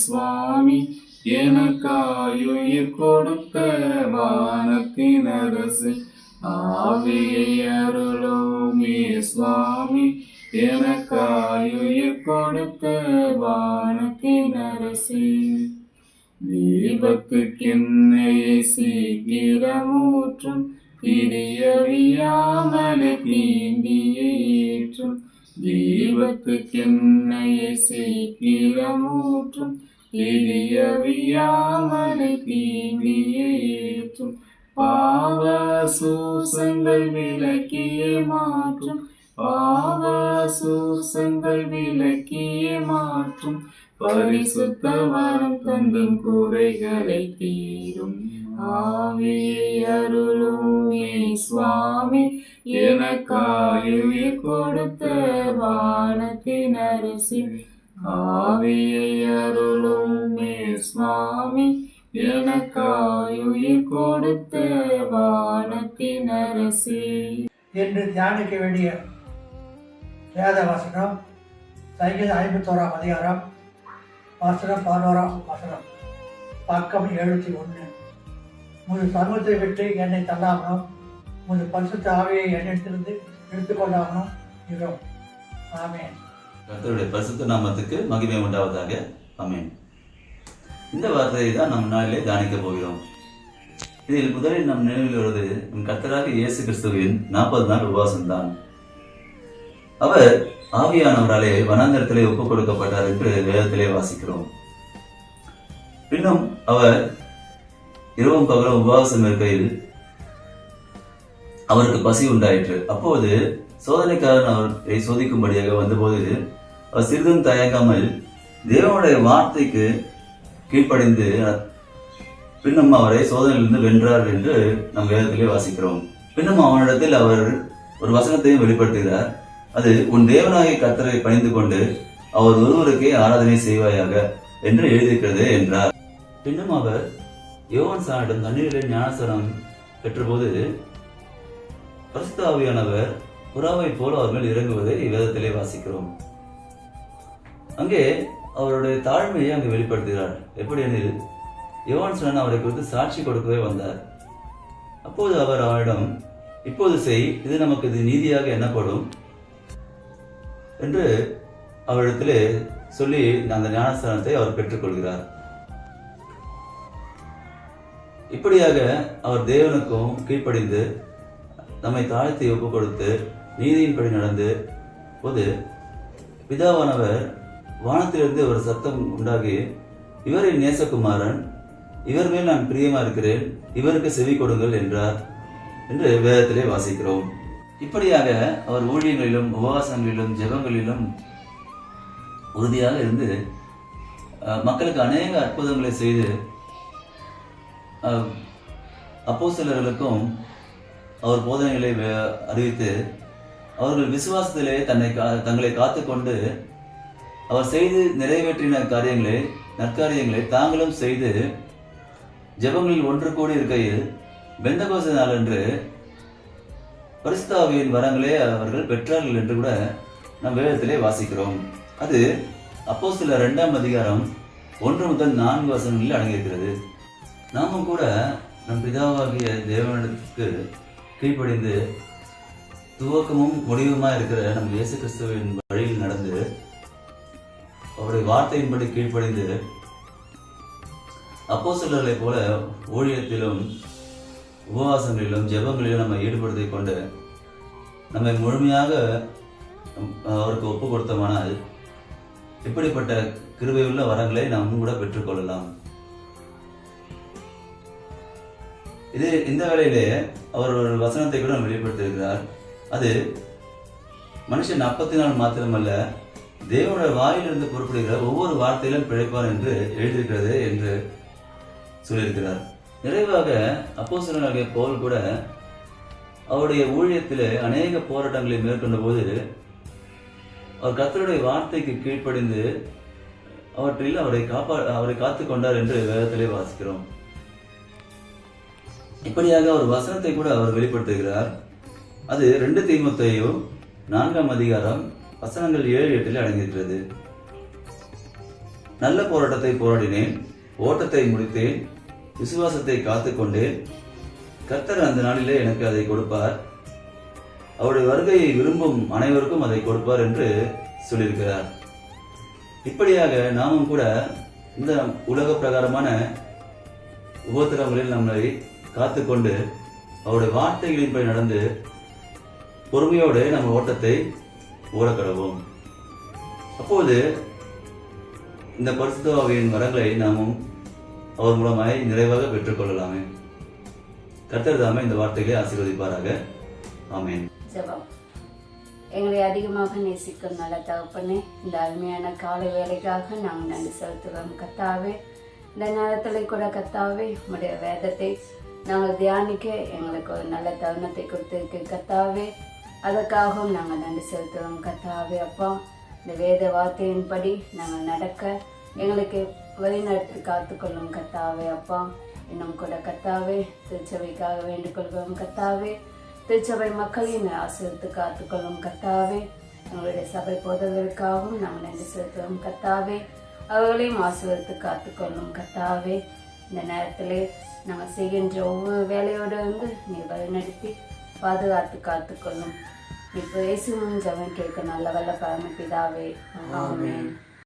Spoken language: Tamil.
சுவாமி எனக்காயுயிர் கொடுத்த வானத்தின் அரசு. ஆவியை அருளுமே சுவாமி எனக்காயுயிர் கொடுத்த வானத்தின் அரசு. தீபத்துக்கென்னையை சீக்கிரமூற்றும் திரியறியாமலே தீண்டியை ஏற்றும். தீபத்துக்கென்னையை சீக்கிரமூற்றும் திரியறியாமலே தீண்டியை ஏற்றும். பாவ சூசங்கள் விலக்கிய மாற்றும். பாவ சூசங்கள் விலக்கிய மாற்றும். பரிசுத்த வரம் தந்தும் குறைகளை தீரும். ஆவியை அருளுமே சுவாமி எனக்காயுயிர் கொடுத்த வானத்தின் அரசி. ஆவியை அருளுமே சுவாமி எனக்காயுயிர் கொடுத்த வானத்தின் அரசி. என்று தியானிக்க வேண்டிய வேத வசனம் சங்கீதம் 51ஆம் அதிகாரம் வசனம் 11ஆம் வசனம், பக்கம் 71. முழு சமூகத்தை விட்டு என்னை தள்ளாமலும் முழு பரிசுத்த ஆவியை என்னிடத்திலிருந்து எடுத்துக்கொள்ளாமலும் இருக்கும். ஆமேன். கர்த்தருடைய பரிசுத்த நாமத்துக்கு மகிமை உண்டாவதாக. ஆமேன். இந்த வார்த்தையை தான் நம் நாளிலே தியானிக்க போகிறோம். இதில் முதலில் நம் நினைவில் வருவது நம் கர்த்தராக இயேசு கிறிஸ்துவின் 40 நாள் உபவாசம் தான். அவர் ஆவியானவராலே வனாந்தரத்திலே ஒப்புக் கொடுக்கப்பட்டார் என்று வேதத்திலே வாசிக்கிறோம். பின்னும் அவர் இரவும் பகலும் உபவாசம் இருக்கையில் அவருக்கு பசி உண்டாயிற்று. அப்போது சோதனைக்காரன் அவரை சோதிக்கும்படியாக வந்தபோது அவர் சிறிதும் தயங்காமல் தேவனுடைய வார்த்தைக்கு கீழ்ப்படிந்து பின்னும் அவரை சோதனையிலிருந்து வென்றார் என்று நம் வேதத்திலே வாசிக்கிறோம். பின்னும் அவனிடத்தில் அவர் ஒரு வசனத்தையும் வெளிப்படுத்துகிறார். அது, உன் தேவனாகிய கர்த்தரை பணிந்து கொண்டு அவர் ஒருவருக்கே ஆராதனை செய்வாயாக என்று எழுதியிருக்கிறது என்றார். பின்னும் அவர் யோவான் சானிடம் தண்ணீரில் ஞானஸ்நானம் பெற்றபோது பரிசுத்த ஆவியானவர் புறாவை போல அவர் மேல் இறங்குவதை வேதத்திலே வாசிக்கிறோம். அங்கே அவருடைய தாழ்மையை அங்கு வெளிப்படுத்துகிறார். எப்படி எனில், யோவான் ஸ்நானன் அவரை குறித்து சாட்சி கொடுக்கவே வந்தார். அப்போது அவர் அவரிடம், இப்போது செய், இது நமக்கு இது நீதியாக எண்ணப்படும் என்று அவரிடத்திலே சொல்லி அந்த ஞானஸ்நானத்தை அவர் பெற்றுக்கொள்கிறார். இப்படியாக அவர் தேவனுக்கும் கீழ்ப்படிந்து நம்மை தாழ்த்தி ஒப்புக் கொடுத்து நீதியின்படி நடந்து போது பிதாவானவர் வானத்திலிருந்து ஒரு சத்தம் உண்டாகி, இவரின் நேசகுமாரன், இவர் மேல் நான் பிரியமா இருக்கிறேன், இவருக்கு செவி கொடுங்கள் என்றார் என்று வேதத்திலே வாசிக்கிறோம். இப்படியாக அவர் ஊழியங்களிலும் உபவாசங்களிலும் ஜெபங்களிலும் உறுதியாக இருந்து மக்களுக்கு அநேக அற்புதங்களை செய்து அப்போஸ்தலர்களுக்கும் அவர் போதனைகளை அறிவித்து அவர்கள் விசுவாசத்திலே தங்களை காத்துக்கொண்டு அவர் செய்து நிறைவேற்றின நற்காரியங்களை தாங்களும் செய்து ஜெபங்களில் ஒன்று கூடி இருக்கையில் பெந்தகோஸ்தே நாளன்று பரிசுத்த ஆவியின் வரங்களே அவர்கள் பெற்றார்கள் என்று கூட நம் வேதத்திலே வாசிக்கிறோம். அது அப்போஸ்தலர் 2ஆம் அதிகாரம் 1 முதல் 4 வசனங்களில் அடங்கியிருக்கிறது. நாமும் கூட நம் பிதாவாகிய தேவனிடத்துக்கு கீழ்ப்படிந்து துவக்கமும் முடிவுமா இருக்கிற நம் இயேசு கிறிஸ்துவின் வழியில் நடந்து அவருடைய வார்த்தையின்படி கீழ்ப்படிந்து அப்போஸ்தலர்களைப் போல ஊழியத்திலும் உபவாசங்களிலும் ஜெபங்களிலும் நம்ம ஈடுபடுத்திக் கொண்டு நம்மை முழுமையாக அவருக்கு ஒப்பு கொடுத்தோமானால் இப்படிப்பட்ட கிருபையுள்ள வரங்களை நாம் கூட பெற்றுக்கொள்ளலாம். இந்த வேளையிலே அவர் ஒரு வசனத்தை கூட வெளிப்படுத்தியிருக்கிறார். அது மனுஷன் அப்பத்தினால் மாத்திரமல்ல, தேவனுடைய வாயிலிருந்து புறப்படுகிற ஒவ்வொரு வார்த்தையிலும் பிழைப்பார் என்று எழுதியிருக்கிறது என்று சொல்லியிருக்கிறார். நிறைவாக அப்போஸ்தலனாகிய பவுல் கூட அவருடைய ஊழியத்திலே அநேக போராட்டங்களை மேற்கொண்ட போது அவர் கர்த்தருடைய வார்த்தைக்கு கீழ்ப்படிந்து அவற்றில் அவரை காத்து கொண்டார் என்று வேதத்திலே வாசிக்கிறோம். இப்படியாக ஒரு வசனத்தை கூட அவர் வெளிப்படுத்துகிறார். அது 2 தீமோத்தேயு 4ஆம் அதிகாரம் வசனங்கள் 7-8 அடங்கியிருக்கிறது. நல்ல போராட்டத்தை போராடினேன், ஓட்டத்தை முடித்தேன், விசுவாசத்தை காத்துக்கொண்டேன். கர்த்தர் அந்த நாளிலே எனக்கு அதை கொடுப்பார், அவருடைய வருகையை விரும்பும் அனைவருக்கும் அதை கொடுப்பார் என்று சொல்லியிருக்கிறார். இப்படியாக நாமும் கூட இந்த உலக பிரகாரமான உபத்திரவங்களில் நம்மை காத்துக்கொண்டு அவருடைய வார்த்தைகளின்படி நடந்து பொறுமையோடு நம்ம ஓட்டத்தை ஓடக்கடவோம். அப்போது இந்த பரிசுத்த ஆவியின் வரங்களை நாமும் அவர் மூலமாய் நிறைவாக பெற்றுக்கொள்ளலாமே. கர்த்தர் தாமே இந்த வார்த்தைகளை ஆசீர்வதிப்பாராக. ஆமென். ஜெபம். எங்களை அதிகமாக நேசிக்கும் நல்ல தகப்பனே, இந்த அருமையான காலை வேலைக்காக நாங்கள் நன்றி செலுத்துகிறோம் கர்த்தாவே. இந்த நேரத்தில் கூட கர்த்தாவே உம்முடைய வேதத்தை நாங்கள் தியானிக்க எங்களுக்கு ஒரு நல்ல தருணத்தை கொடுத்திருக்கு கர்த்தாவே. அதற்காகவும் நாங்கள் நன்றி செலுத்துகிறோம் கர்த்தாவே. அப்பா, இந்த வேத வார்த்தையின்படி நாங்கள் நடக்க எங்களுக்கு வழிநடத்தி காத்துக்கொள்ளும் கர்த்தாவே. அப்பா, இன்னும் கூட கர்த்தாவே திருச்சபைக்காக வேண்டிக் கொள்கிறோம் கர்த்தாவே. திருச்சபை மக்களின் ஆசீர்வதித்து காத்துக்கொள்ளும் கர்த்தாவே. எங்களுடைய சபை போதவர்களுக்காகவும் நாங்கள் நன்றி செலுத்துகிறோம் கர்த்தாவே. அவர்களையும் ஆசீர்வதித்து காத்துக்கொள்ளும் கர்த்தாவே. இந்த நேரத்திலே நாங்கள் செய்கின்ற ஒவ்வொரு வேலையோடு நீ வழிநடத்தி பாதுகாத்து காத்துக்கொள்ளும். இப்போ இயேசுவின் ஜெபம் கேட்க நல்ல வல்ல பரமபிதாவே. ஆமென்.